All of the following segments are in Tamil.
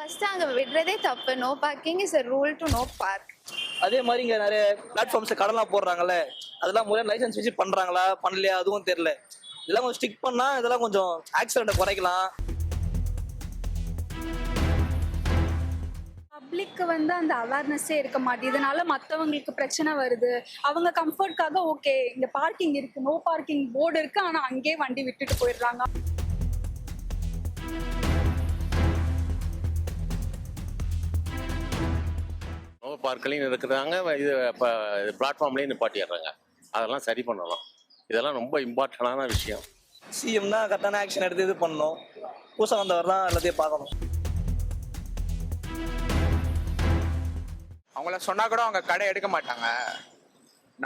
ஃபர்ஸ்ட் அங்க விடுறதே தப்பு. No parking is a rule to no park. அதே மாதிரி இங்க நிறைய பிளாட்ஃபார்ம்ஸ்ல கடலாம் போடுறாங்கல்ல, அதெல்லாம் முறையா லைசன்ஸ் வச்சு பண்றாங்களா பண்ணலையா அதுவும் தெரியல. இதெல்லாம் கொஞ்சம் ஸ்டிக் பண்ணா இதெல்லாம் கொஞ்சம் ஆக்சிடென்ட்டை குறைக்கலாம். பப்ளிக்கு வந்து அந்த அவேர்னஸே இருக்க மாட்டேங்குது. இதனால மற்றவங்களுக்கு பிரச்சனை வருது. அவங்க கம்ஃபர்ட்காக ஓகே இங்க பார்க்கிங் இருக்கு, நோ பார்க்கிங் போர்டு இருக்கு, ஆனா அங்கேயே வண்டி விட்டுட்டு போயிடுறாங்க. நோ பார்க்கலையும் இருக்கிறாங்க, இது இப்போ பிளாட்ஃபார்ம்லேயும் நிப்பாட்டிடுறாங்க. அதெல்லாம் சரி பண்ணலாம். இதெல்லாம் ரொம்ப இம்பார்ட்டண்டான விஷயம். சிஎம் தான் கரெக்டான ஆக்ஷன் எடுத்து இது பண்ணணும். புதுசாக வந்தவர் தான் எல்லாத்தையும் பார்க்கணும். அவங்கள சொன்னா கூட அவங்க கடை எடுக்க மாட்டாங்க.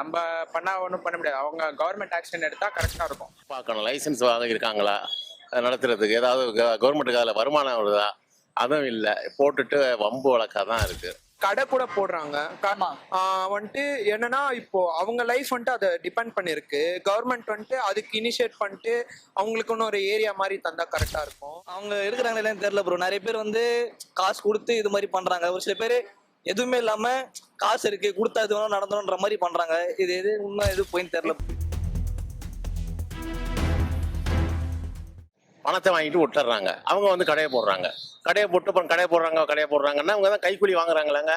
நம்ம பண்ணா ஒன்றும் பண்ண முடியாது. அவங்க கவர்மெண்ட் ஆக்ஷன் எடுத்தா கரெக்டாக இருக்கும். பார்க்கணும் லைசன்ஸ் வாங்கியிருக்காங்களா நடத்துறதுக்கு, ஏதாவது கவர்மெண்ட்டுக்கு அதில் வருமானம் வருதா, அதுவும் இல்லை. போட்டுட்டு வம்பு வழக்காக தான் இருக்குது. கடை கூட போடுறாங்க. வந்துட்டு என்னன்னா இப்போ அவங்க லைஃப் வந்துட்டு அதை டிபெண்ட் பண்ணிருக்கு. கவர்மெண்ட் வந்துட்டு அதுக்கு இனிஷியேட் பண்ணிட்டு அவங்களுக்குன்னு ஒரு ஏரியா மாதிரி தந்தா கரெக்டா இருக்கும். அவங்க இருக்கிறாங்க இல்லைன்னு தெரியல ப்ரோ. நிறைய பேர் வந்து காசு கொடுத்து இது மாதிரி பண்றாங்க. ஒரு சில பேர் எதுவுமே இல்லாம காசு இருக்கு கொடுத்தா இது வேணும் நடந்தணுன்ற மாதிரி பண்றாங்க. இது எது உண்மை எது போயின்னு தெரியல. பணத்தை வாங்கிட்டு விட்டுறாங்க. அவங்க வந்து கடையை போடுறாங்க. கடையை போட்டு அப்புறம் கடையை போடுறாங்கன்னா அவங்க தான் கைக்கூலி வாங்குறாங்களாங்க.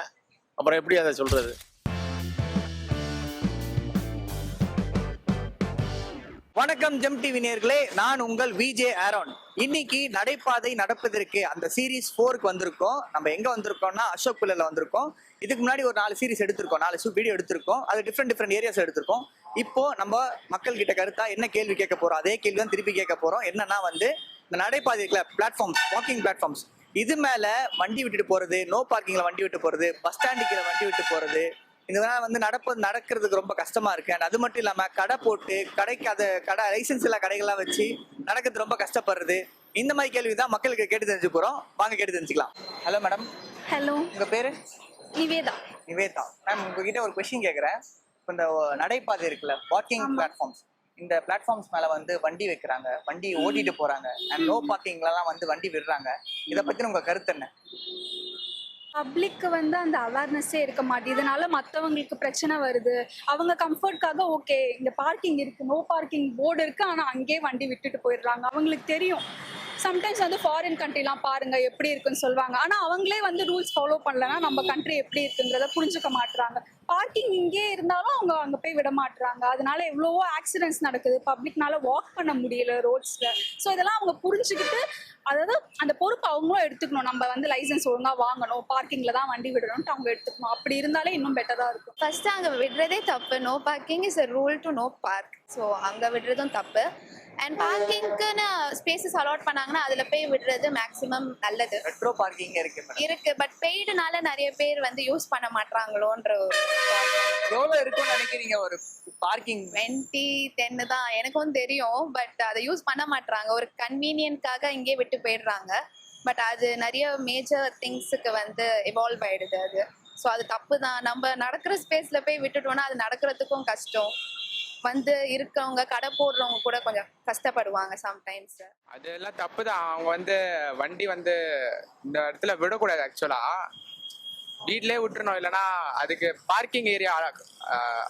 அப்புறம் எப்படி அதை சொல்றது? வணக்கம் ஜெம் டிவி நேயர்களே, நான் உங்கள் விஜே ஆரோன். இன்னைக்கு நடைபாதை நடப்பதற்கு அந்த சீரீஸ் 4க்கு வந்திருக்கோம். நம்ம எங்க வந்திருக்கோம்னா அசோக் பிள்ளைல வந்திருக்கோம். இதுக்கு முன்னாடி ஒரு 4 சீரீஸ் எடுத்திருக்கோம், 4 வீடியோ எடுத்திருக்கோம். அது டிஃப்ரெண்ட் ஏரியாஸ் எடுத்திருக்கோம். இப்போ நம்ம மக்கள் கிட்ட கருத்தா என்ன கேள்வி கேட்க போறோம், அதே கேள்வி தான் திருப்பி கேட்க போறோம். என்னன்னா வந்து இந்த நடைபாதை பிளாட்ஃபார்ம்ஸ், வாக்கிங் பிளாட்ஃபார்ம்ஸ், இது மேல வண்டி விட்டுட்டு போறது, நோ பார்க்கிங்ல வண்டி விட்டு போறது, பஸ் ஸ்டாண்டுக்குள்ள வண்டி விட்டு போறது, இதனால வந்து நடக்கிறதுக்கு ரொம்ப கஷ்டமா இருக்கு. அண்ட் அது மட்டும் இல்லாம கடை போட்டு கடைக்கு கடை லைசன்ஸ் இல்ல கடைகள்லாம் வச்சு நடக்கிறது ரொம்ப கஷ்டப்படுறது. இந்த மாதிரி கேள்விதான் மக்களுக்கு கேட்டு தெரிஞ்சு போறோம். வாங்க கேட்டு தெரிஞ்சுக்கலாம். Hello madam. ஹலோ, உங்க பேரு? நிவேதா. நிவேதா மேம், உங்ககிட்ட ஒரு கொஸ்டின் கேட்குறேன். இப்போ இந்த நடைபாதை இருக்குல்ல, வாக்கிங் பிளாட்ஃபார்ம்ஸ், இந்த பிளாட்ஃபார்ம்ஸ் மேல வந்து வண்டி வைக்கிறாங்க, வண்டி ஓட்டிட்டு போறாங்க, அண்ட் நோ பார்க்கிங்லாம் வந்து வண்டி விடுறாங்க. இதை பத்தி உங்க கருத்து என்ன? பப்ளிக்கு வந்து அந்த அவேர்னஸே இருக்க மாட்டேங்குது. இதனால மற்றவங்களுக்கு பிரச்சனை வருது. அவங்க கம்ஃபர்ட்காக ஓகே இங்க பார்க்கிங் இருக்கு, நோ பார்க்கிங் போர்டு இருக்கு, ஆனா அங்கேயே வண்டி விட்டுட்டு போயிடுறாங்க. அவங்களுக்கு தெரியும். சம்டைம்ஸ் வந்து ஃபாரின் கண்ட்ரிலாம் பாருங்க எப்படி இருக்குன்னு சொல்லுவாங்க. ஆனா அவங்களே வந்து ரூல்ஸ் ஃபாலோ பண்ணலன்னா நம்ம கண்ட்ரி எப்படி இருக்குங்கிறத புரிஞ்சுக்க மாட்டுறாங்க. பார்க்கிங் இங்கே இருந்தாலும் அவங்க அங்கே போய் விட மாட்டுறாங்க. அதனால எவ்வளவோ ஆக்சிடென்ட்ஸ் நடக்குது. பப்ளிக்னால வாக் பண்ண முடியல ரோட்ஸ்ல. ஸோ இதெல்லாம் அவங்க புரிஞ்சுக்கிட்டு, அதாவது அந்த பொறுப்பு அவங்களும் எடுத்துக்கணும். நம்ம வந்து லைசன்ஸ் ஒழுங்கா வாங்கணும், பார்க்கிங்ல தான் வண்டி விடணும்ட்டு அவங்க எடுத்துக்கணும். அப்படி இருந்தாலே இன்னும் பெட்டரா இருக்கும். ஃபர்ஸ்ட் அங்க விடுறதே தப்பு. No parking is a rule to no park. So அங்க விடுறதும் தப்பு. அண்ட் பார்க்கிங்க்குன்னு ஸ்பேசஸ் அலாட் பண்ணாங்கன்னா அதுல போய் விடுறது மேக்ஸிமம் நல்லது. மெட்ரோ பார்க்கிங் இருக்கு. பட் பெய்டுனால நிறைய பேர் வந்து யூஸ் பண்ண மாட்டாங்களோன்ற ஒரு எவ்வளவு இருக்கும்னு நினைக்கிறீங்க ஒரு பார்க்கிங்? 20, 10 தான் எனக்கும் தெரியும். பட் அதை யூஸ் பண்ண மாட்டாங்க. ஒரு கன்வீனியன்ட்காக இங்கே விட்டு போயிடுறாங்க. பட் அது நிறைய மேஜர் திங்ஸுக்கு வந்து எவால்வ் ஆயிடுது அது. ஸோ அது தப்பு தான். நம்ம நடக்கிற ஸ்பேஸ்ல போய் விட்டுட்டோம்னா அது நடக்கிறதுக்கும் கஷ்டம். வந்து இருக்கவங்க கடை போடுறவங்க கூட கொஞ்சம் கஷ்டப்படுவாங்க சம்டைம்ஸ். அதெல்லாம் தப்பு தான். அவங்க வந்து வண்டி வந்து இந்த இடத்துல விடக்கூடாது. ஆக்சுவலா வீட்லயே விட்டுருணும். இல்லைன்னா அதுக்கு பார்க்கிங் ஏரியா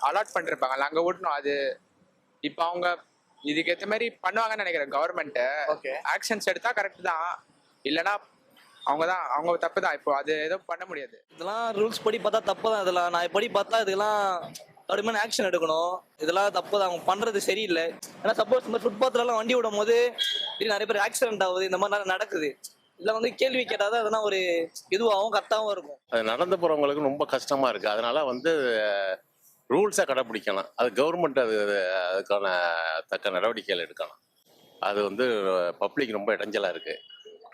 அலாட் பண்ணிருப்பாங்கல்ல, அங்க விட்டணும். அது இப்போ அவங்க இதுக்கு ஏற்ற மாதிரி பண்ணுவாங்கன்னு நினைக்கிறேன். கவர்மெண்ட் ஆக்ஷன்ஸ் எடுத்தா கரெக்ட் தான். இல்லைன்னா அவங்க தப்பு தான். இப்போ அது எதுவும் பண்ண முடியாது. இதெல்லாம் ரூல்ஸ் படி பார்த்தா தப்பு தான். இதெல்லாம் நான் படி பார்த்தா இதுக்கெல்லாம் கடுமையான ஆக்ஷன் எடுக்கணும். இதெல்லாம் தப்பு தான். அவங்க பண்றது சரியில்லை. ஏன்னா சப்போஸ் இந்த ஃபுட்பாத்லாம் வண்டி விடும் போது நிறைய பேர் ஆக்சிடென்ட் ஆகுது, இந்த மாதிரி நடக்குது. இதுல வந்து கேள்வி கேட்டாதான் அதெல்லாம் ஒரு இதுவாகவும் கரெக்டாகவும் இருக்கும். அது நடந்து போறவங்களுக்கு ரொம்ப கஷ்டமா இருக்கு. அதனால வந்து ரூல்ஸை கடைப்பிடிக்கணும். அது கவர்மெண்ட் அதுக்கான தக்க நடவடிக்கைகள் எடுக்கணும். அது வந்து பப்ளிக் ரொம்ப இடைஞ்சலா இருக்கு.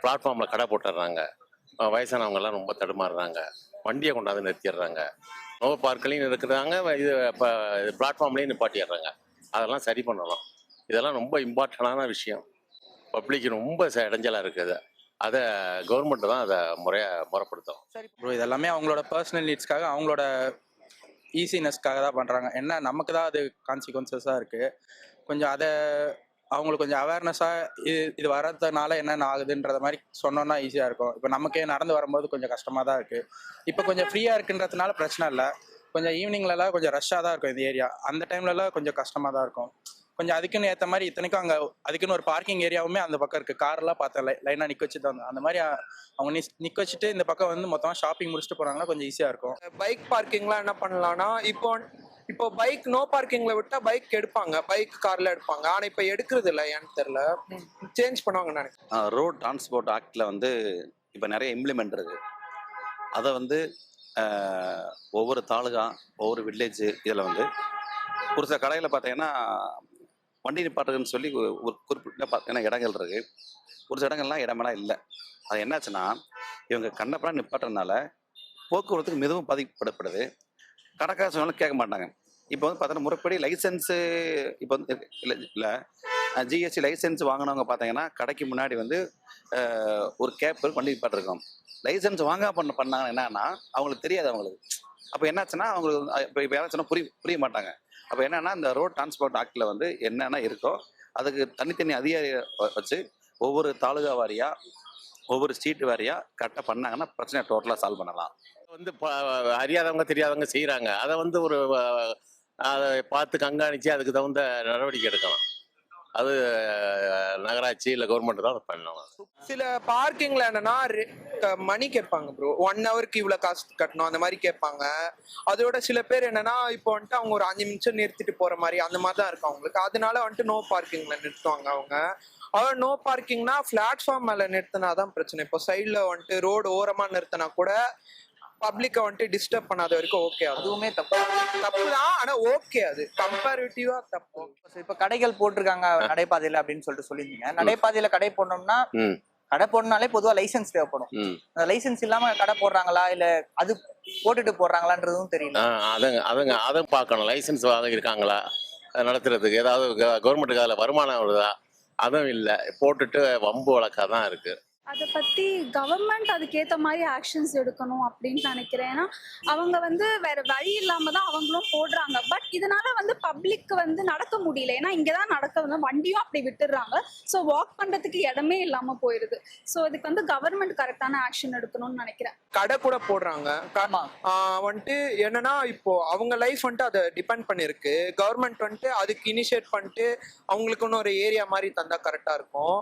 பிளாட்ஃபார்ம்ல கடை போட்டுடுறாங்க, வயசானவங்கெல்லாம் ரொம்ப தடுமாறுறாங்க, வண்டியை கொண்டாந்து நிறுத்திடுறாங்க, நோ பார்க்கலையும் இருக்கிறாங்க, இது இப்போ பிளாட்ஃபார்ம்லேயும் நிப்பாட்டிடுறாங்க. அதெல்லாம் சரி பண்ணலாம். இதெல்லாம் ரொம்ப இம்பார்ட்டண்டான விஷயம். பப்ளிக் ரொம்ப இடைஞ்சலாக இருக்குது. அதை கவர்மெண்ட் தான் அதை முறைப்படுத்தும். சரி ப்ரோ, இதெல்லாமே அவங்களோட பர்சனல் நீட்ஸ்க்காக, அவங்களோட ஈஸினஸ்க்காக தான் பண்ணுறாங்க. என்ன நமக்கு தான் அது கான்சிக்வன்சஸாக இருக்குது. கொஞ்சம் அதை அவங்களுக்கு கொஞ்சம் அவேர்னஸாக இது வர்றதுனால என்னென்ன ஆகுதுன்றத மாதிரி சொன்னோன்னா ஈஸியாக இருக்கும். இப்போ நமக்கே நடந்து வரும்போது கொஞ்சம் கஷ்டமாக தான் இருக்குது. இப்போ கொஞ்சம் ஃப்ரீயாக இருக்குன்றதுனால பிரச்சனை இல்லை. கொஞ்சம் ஈவினிங்லலாம் கொஞ்சம் ரஷ்ஷாக தான் இருக்கும் இந்த ஏரியா. அந்த டைம்லலாம் கொஞ்சம் கஷ்டமாக தான் இருக்கும். கொஞ்சம் அதுக்குன்னு ஏற்ற மாதிரி இத்தனைக்கும் அங்கே அதுக்குன்னு ஒரு பார்க்கிங் ஏரியாவுமே அந்த பக்கம் இருக்குது. கார்லாம் பார்த்தேன் லைனாக நிற்க வச்சு தான் அந்த மாதிரி அவங்க நிற்க வச்சுட்டு இந்த பக்கம் வந்து மொத்தமாக ஷாப்பிங் முடிச்சுட்டு போகிறாங்கன்னா கொஞ்சம் ஈஸியாக இருக்கும். பைக் பார்க்கிங்லாம் என்ன பண்ணலாம்னா இப்போ பைக் நோ பார்க்கிங்ல விட்டா பைக் எடுப்பாங்க, பைக் கார்ல எடுப்பாங்க. ஆனா இப்போ எடுக்கிறது இல்லை, ஏன்னு தெரியல. சேஞ்ச் பண்ணுவாங்க நினைக்கிறேன். ரோட் டிரான்ஸ்போர்ட் ஆக்டில் வந்து இப்போ நிறைய இம்ப்ளிமெண்ட் இருக்குது. அதை வந்து ஒவ்வொரு தாலுகா ஒவ்வொரு வில்லேஜ் இதில் வந்து ஒரு சில கடையில் பார்த்தீங்கன்னா வண்டி நிப்பாட்டுறதுன்னு சொல்லி ஒரு குறிப்பிட்ட பார்த்தீங்கன்னா இடங்கள் இருக்குது. ஒரு சில இடங்கள்லாம் இடமெல்லாம் இல்லை. அது என்னாச்சுன்னா இவங்க கண்ணப்படம் நிப்பாட்டுறதுனால போக்குவரத்துக்கு மிகவும் பாதிக்கப்படப்படுது. கடைக்கார சொன்னாலும் கேட்க மாட்டாங்க. இப்போ வந்து பார்த்தீங்கன்னா முறைப்படி லைசன்ஸு இப்போ வந்து இல்லை ஜிஎஸ்டி லைசன்ஸ் வாங்கினவங்க பார்த்தீங்கன்னா கடைக்கு முன்னாடி வந்து ஒரு கேப் வண்டி நிப்பாட்டிருக்கோம். லைசன்ஸ் வாங்க பண்ணாங்க என்னன்னா அவங்களுக்கு தெரியாது. அவங்களுக்கு அப்போ என்னாச்சுன்னா அவங்களுக்கு இப்போ யாரும் சொன்னால் புரிய மாட்டாங்க. அப்போ என்னன்னா இந்த ரோட் டிரான்ஸ்போர்ட் ஆக்டில் வந்து என்னென்ன இருக்கோ அதுக்கு தனித்தனி அதிகாரி வச்சு ஒவ்வொரு தாலுகா வாரியாக ஒவ்வொரு ஸ்ட்ரீட் வாரியாக கரெக்டாக பண்ணாங்கன்னா பிரச்சனையை டோட்டலாக சால்வ் பண்ணலாம். வந்து அறியாதவங்க தெரியாதவங்க செய்கிறாங்க. அதை வந்து அதை பார்த்து கண்காணித்து அதுக்கு தகுந்த நடவடிக்கை எடுக்கலாம். அது நகராட்சி இல்லை கவர்மெண்ட் தான் அதை பண்ணலாம். சில பார்க்கிங்ல என்னன்னா மணி கேட்பாங்க ப்ரோ, 1 ஹவருக்கு இவ்வளவு காசு கட்டணும் அந்த மாதிரி கேட்பாங்க. அதோட சில பேர் என்னன்னா இப்போ வந்துட்டு அவங்க ஒரு 5 நிமிஷம் நிறுத்திட்டு போற மாதிரி அந்த மாதிரி தான் இருக்கும் அவங்களுக்கு. அதனால வந்துட்டு நோ பார்க்கிங்ல நிறுத்துவாங்க அவங்க. அதாவது நோ பார்க்கிங்னா பிளாட்ஃபார்ம் மேல நிறுத்தினாதான் பிரச்சனை. இப்போ சைட்ல வந்துட்டு ரோடு ஓரமா நிறுத்தினா கூட பப்ளிக்கை வந்துட்டு டிஸ்டர்ப் பண்ணாத வரைக்கும் ஓகே. அதுவுமே தப்பு தான், ஆனா ஓகே. அது கம்பேரிட்டிவா தப்பு. இப்ப கடைகள் போட்டிருக்காங்க நடைபாதையில அப்படின்னு சொல்லிட்டு சொல்லியிருந்தீங்க. நடைபாதையில கடை போடணும்னா கடை போடணும்னாலே பொதுவா லைசன்ஸ் தேவைப்படும். அந்த லைசன்ஸ் இல்லாம கடை போடுறாங்களா இல்ல அது போட்டுட்டு போடுறாங்களான்றதும் தெரியல. அதை பார்க்கணும். லைசன்ஸ் இருக்காங்களா நடத்துறதுக்கு, ஏதாவது கவர்மெண்ட்டுக்கு அதில் வருமானம் வருதா, அதுவும் இல்லை. போட்டுட்டு வம்பு வழக்காதான் இருக்கு. அதை பற்றி கவர்மெண்ட் அதுக்கேற்ற மாதிரி ஆக்ஷன்ஸ் எடுக்கணும் அப்படின்னு நினைக்கிறேன். ஏன்னா அவங்க வந்து வேற வழி இல்லாமல் தான் அவங்களும் போடுறாங்க. பட் இதனால வந்து பப்ளிக் வந்து நடக்க முடியல. ஏன்னா இங்கே தான் நடக்க வந்து வண்டியும் அப்படி விட்டுடுறாங்க. ஸோ வாக் பண்ணுறதுக்கு இடமே இல்லாமல் போயிடுது. ஸோ இதுக்கு வந்து கவர்மெண்ட் கரெக்டான ஆக்ஷன் எடுக்கணும்னு நினைக்கிறேன். கடை கூட போடுறாங்க. வந்துட்டு என்னன்னா இப்போ அவங்க லைஃப் வந்துட்டு அதை டிபெண்ட் பண்ணிருக்கு. கவர்மெண்ட் வந்துட்டு அதுக்கு இனிஷியேட் பண்ணிட்டு அவங்களுக்குன்னு ஒரு ஏரியா மாதிரி தந்தா கரெக்டாக இருக்கும்.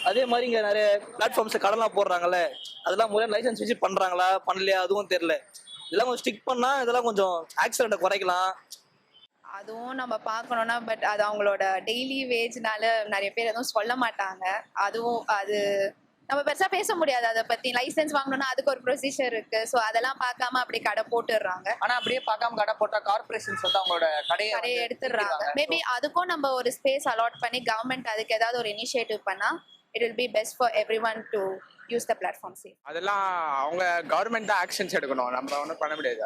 அதே மாதிரி இங்கே நிறைய பிளாட்ஃபார்ம்ஸ் கடலாம் போடுறாங்கல்ல, அதெல்லாம் முறையாக லைசன்ஸ் வச்சு பண்ணுறாங்களா பண்ணலையா அதுவும் தெரியல. இதெல்லாம் கொஞ்சம் ஸ்டிக் பண்ணால் இதெல்லாம் கொஞ்சம் ஆக்சிடென்ட்டை குறைக்கலாம். அதுவும் நம்ம பார்க்கணும்னா பட் அது அவங்களோட டெய்லி வேஜ்னால நிறைய பேர் எதுவும் சொல்ல மாட்டாங்க. அதுவும் அது நம்ம பெருசாக பேச முடியாது. அதை பற்றி லைசன்ஸ் வாங்கணும்னா அதுக்கு ஒரு ப்ரொசீஜர் இருக்கு. ஸோ அதெல்லாம் பார்க்காம அப்படியே கடை போட்டுடுறாங்க. ஆனா அப்படியே பார்க்காம கடை போட்டா கார்பரேஷன்ஸ் வந்து அவங்களோட கடையை எடுத்துடுறாங்க. மேபி அதுக்கும் நம்ம ஒரு ஸ்பேஸ் அலாட் பண்ணி கவர்மெண்ட் அதுக்கு ஏதாவது ஒரு இனிஷியேட்டிவ் பண்ணா it will be best for everyone to use the platform safe. அதெல்லாம் அவங்க கவர்மெண்ட் தான் ஆக்ஷன்ஸ் எடுக்கணும். நம்ம ஒன்றும் பண்ண முடியாது.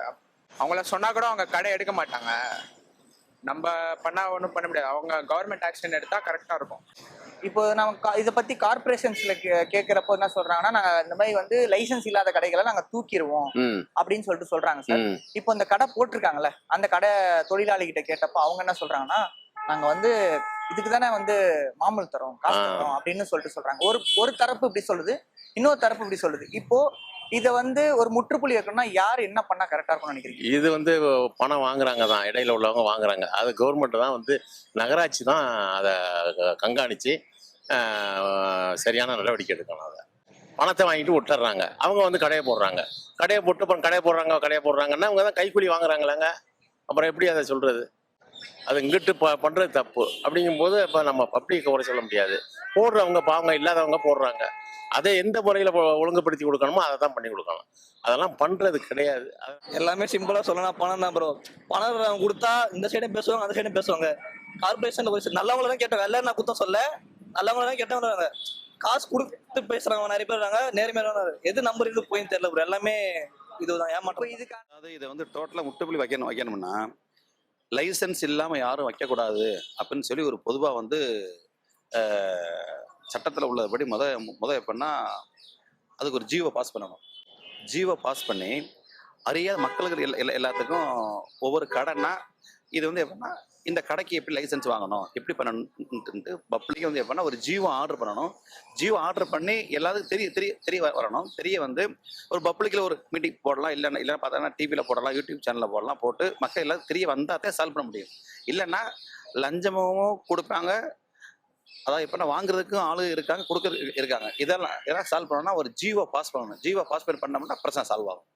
அவங்கள சொன்னா கூட அவங்க கடை எடுக்க மாட்டாங்க. நம்ம பண்ணா ஒன்றும் பண்ண முடியாது. அவங்க கவர்மெண்ட் ஆக்ஷன் எடுத்தா கரெக்டா இருக்கும். இப்போ நம்ம இதை பத்தி கார்பரேஷன்ஸ்ல கேட்கிறப்போ என்ன சொல்றாங்கன்னா நாங்க இந்த மாதிரி வந்து லைசன்ஸ் இல்லாத கடைகளை நாங்க தூக்கிடுவோம் அப்படின்னு சொல்லிட்டு சொல்றாங்க சார். இப்போ இந்த கடை போட்டிருக்காங்கல்ல அந்த கடை தொழிலாளி கிட்ட கேட்டப்போ அவங்க என்ன சொல்றாங்கன்னா நாங்க வந்து இதுக்கு தானே வந்து மாமூல் தரோம் காசு தரோம் அப்படின்னு சொல்லிட்டு சொல்றாங்க. ஒரு தரப்பு இப்படி சொல்லுது, இன்னொரு தரப்பு இப்படி சொல்லுது. இப்போ இதை வந்து ஒரு முற்றுப்புள்ளி வைக்கணும்னா யார் என்ன பண்ணா கரெக்டா இருக்கும்னு நினைக்கிறீங்க? இது வந்து பணம் வாங்குறாங்க தான், இடையில உள்ளவங்க வாங்குறாங்க. அது கவர்மெண்ட் தான் வந்து நகராட்சி தான் அதை கண்காணிச்சு சரியான நடவடிக்கை எடுக்கணும். அதை பணத்தை வாங்கிட்டு விட்டுறாங்க. அவங்க வந்து கடையை போடுறாங்க. கடையை போட்டு அப்புறம் கடையை போடுறாங்கன்னா அவங்க தான் கைக்கூலி வாங்குறாங்களாங்க. அப்புறம் எப்படி அதை சொல்றது? அது இங்கிட்டு பண்றது தப்பு. அப்படிங்கும்போது இப்போ நம்ம பப்ளிக் குறை சொல்ல முடியாது. போடுறவங்க பாவங்க இல்லாதவங்க போடுறாங்க. அதை எந்த முறையில் ஒழுங்குபடுத்தி கொடுக்கணுமோ அதை தான் பண்ணி கொடுக்கணும். அதெல்லாம் பண்றது கிடையாது. எல்லாமே சிம்பிளாக சொல்லலாம், பணம் தான் ப்ரோ. பணம் கொடுத்தா இந்த சைடும் பேசுவாங்க அந்த சைடும் பேசுவாங்க. கார்பரேஷன்ல ஒரு நல்லவங்கள தான் கேட்டவங்க, எல்லாரும் நான் குத்தம் சொல்ல, நல்லவங்கள தான் கேட்டவங்க. காசு கொடுத்து பேசுறவங்க நிறைய பேர் இருக்காங்க, நேர்மையான எது நம்பர் இது போயின்னு தெரியல ப்ரோ. எல்லாமே இதுதான் ஏமாற்றம். அதாவது இதை வந்து டோட்டலாக முட்டுப்புள்ளி வைக்கணும்னா லைசன்ஸ் இல்லாமல் யாரும் வைக்கக்கூடாது அப்படின்னு சொல்லி ஒரு பொதுவாக வந்து சட்டத்தில் உள்ளபடி முத எப்படின்னா அதுக்கு ஒரு ஜியோ பாஸ் பண்ணணும். ஜியோ பாஸ் பண்ணி அறியாத மக்களுக்கு எல்லாத்துக்கும் ஒவ்வொரு கடைன்னா இது வந்து எப்படின்னா இந்த கடைக்கு எப்படி லைசன்ஸ் வாங்கணும் எப்படி பண்ணணும்ட்டு பப்ளிக்கே வந்து எப்படின்னா ஒரு ஜியோ ஆர்டர் பண்ணணும். ஜியோ ஆர்டர் பண்ணி எல்லாத்துக்கும் தெரிய வரணும். தெரிய வந்து ஒரு பப்ளிக்கில் ஒரு மீட்டிங் போடலாம், இல்லைன்னா பார்த்தோன்னா டிவியில் போடலாம், யூடியூப் சேனலில் போடலாம், போட்டு மக்கள் எல்லாத்துக்கும் தெரிய வந்தால் தான் சால்வ் பண்ண முடியும். இல்லைன்னா லஞ்சமும் கொடுப்பாங்க, அதாவது இப்போ வாங்குறதுக்கும் ஆளு இருக்காங்க, கொடுக்கறதுக்கு இருக்காங்க. இதெல்லாம் சால்வ் பண்ணணும்னா ஒரு ஜியோ பாஸ் பண்ணணும். ஜியோ பாஸ் பண்ணோம்னா பிரச்சனை சால்வ் ஆகும்.